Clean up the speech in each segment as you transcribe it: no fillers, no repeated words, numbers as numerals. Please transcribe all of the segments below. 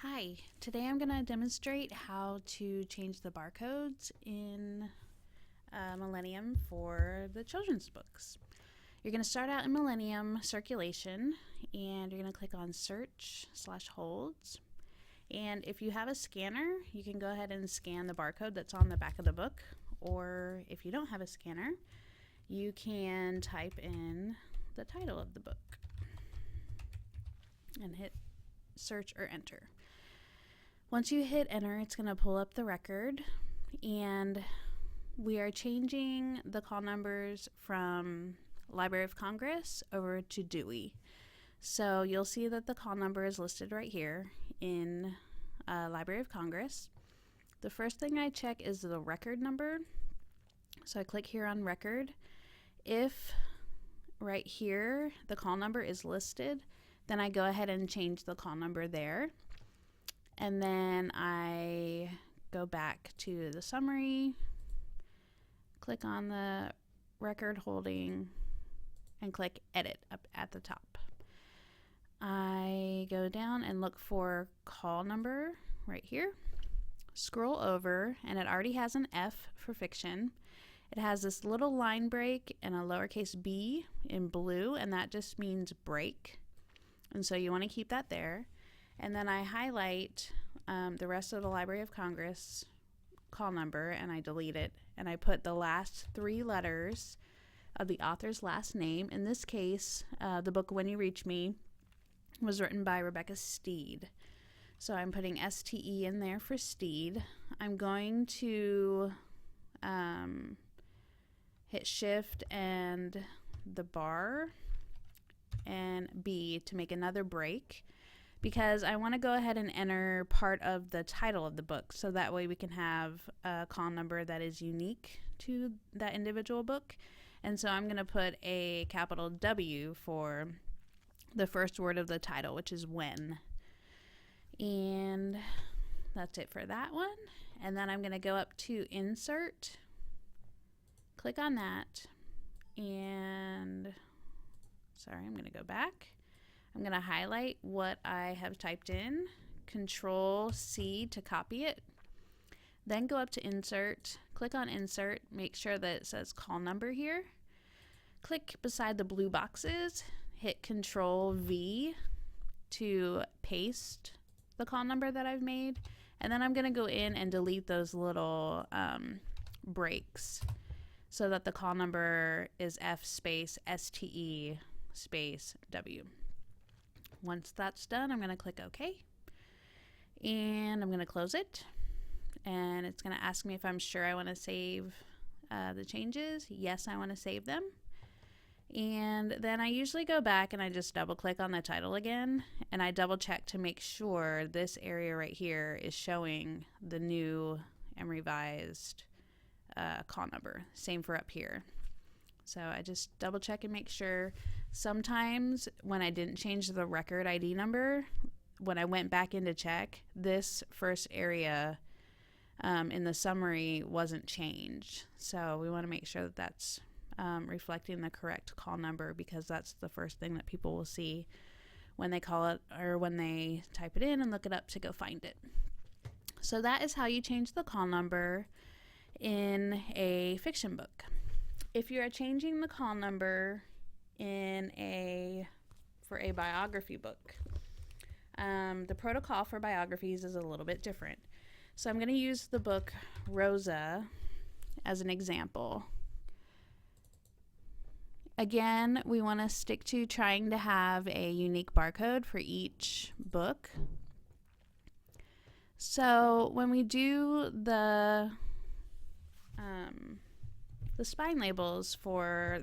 Hi, today I'm going to demonstrate how to change the barcodes in Millennium for the children's books. You're going to start out in Millennium Circulation and you're going to click on Search/Holds. And if you have a scanner, you can go ahead and scan the barcode that's on the back of the book. Or if you don't have a scanner, you can type in the title of the book and hit search or enter. Once you hit enter, it's going to pull up the record, and we are changing the call numbers from Library of Congress over to Dewey. So you'll see that the call number is listed right here in Library of Congress. The first thing I check is the record number. So I click here on record. If right here the call number is listed, then I go ahead and change the call number there. And then I go back to the summary, click on the record holding, and click edit up at the top. I go down and look for call number right here, scroll over, and it already has an F for fiction. It has this little line break and a lowercase b in blue, and that just means break. And so you want to keep that there. And then I highlight the rest of the Library of Congress call number and I delete it. And I put the last 3 letters of the author's last name. In this case, the book When You Reach Me was written by Rebecca Steed. So I'm putting STE in there for Steed. I'm going to hit Shift and the bar and B to make another break, because I want to go ahead and enter part of the title of the book, so that way we can have a call number that is unique to that individual book. And so I'm going to put a capital W for the first word of the title, which is when. And that's it for that one. And then I'm going to go up to Insert, click on that, and I'm going to go back. I'm going to highlight what I have typed in, Control C to copy it, then go up to Insert, click on Insert, make sure that it says call number here, click beside the blue boxes, hit Control V to paste the call number that I've made, and then I'm going to go in and delete those little breaks so that the call number is F space STE space W. Once that's done, I'm going to click OK, and I'm going to close it, and it's going to ask me if I'm sure I want to save the changes. Yes, I want to save them. And then I usually go back and I just double click on the title again, and I double check to make sure this area right here is showing the new and revised call number. Same for up here. So I just double check and make sure. Sometimes when I didn't change the record ID number, when I went back in to check, this first area in the summary wasn't changed. So we want to make sure that that's reflecting the correct call number, because that's the first thing that people will see when they call it or when they type it in and look it up to go find it. So that is how you change the call number in a fiction book. If you are changing the call number for a biography book, the protocol for biographies is a little bit different. So I'm going to use the book Rosa as an example. Again, we want to stick to trying to have a unique barcode for each book. So when we do the spine labels for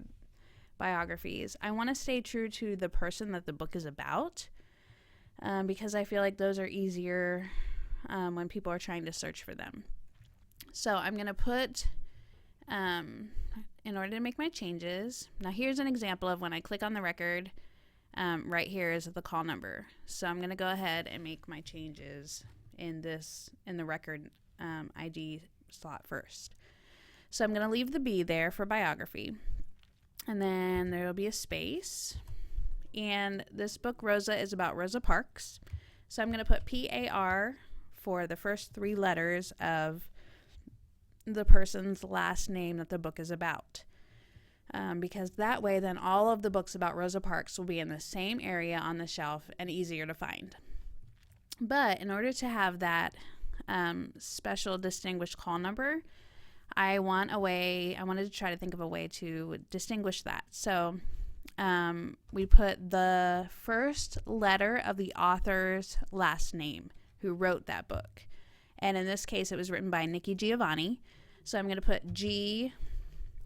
biographies, I want to stay true to the person that the book is about, because I feel like those are easier when people are trying to search for them. So I'm going to put, in order to make my changes, now here's an example of when I click on the record, right here is the call number. So I'm going to go ahead and make my changes in the record ID slot first. So I'm going to leave the B there for biography, and then there will be a space, and this book Rosa is about Rosa Parks. So I'm going to put PAR for the first 3 letters of the person's last name that the book is about. Because that way then all of the books about Rosa Parks will be in the same area on the shelf and easier to find. But in order to have that special distinguished call number, I wanted to try to think of a way to distinguish that. So we put the first letter of the author's last name who wrote that book. And in this case, it was written by Nikki Giovanni. So I'm going to put G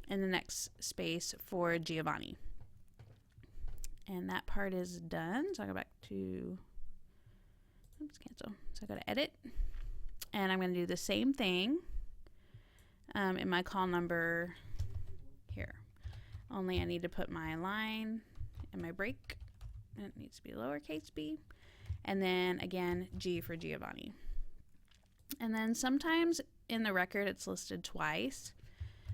in the next space for Giovanni. And that part is done. So I'll go back to, cancel. So I go to edit. And I'm going to do the same thing in my call number here. Only I need to put my line and my break. It needs to be lowercase b. And then again, G for Giovanni. And then sometimes in the record it's listed twice.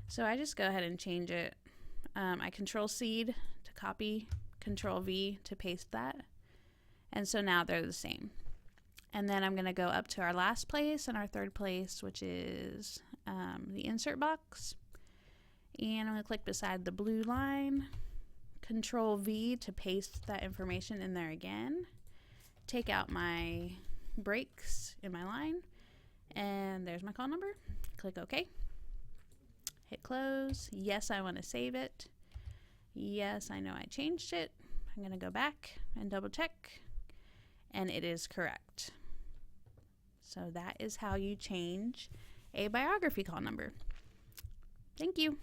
So I just go ahead and change it. I Control-C to copy, Control-V to paste that. And so now they're the same. And then I'm going to go up to our last place and our third place, which is the insert box. And I'm going to click beside the blue line, Control-V to paste that information in there again. Take out my breaks in my line. And there's my call number. Click OK. Hit close. Yes, I want to save it. Yes, I know I changed it. I'm going to go back and double check. And it is correct. So that is how you change a biography call number. Thank you.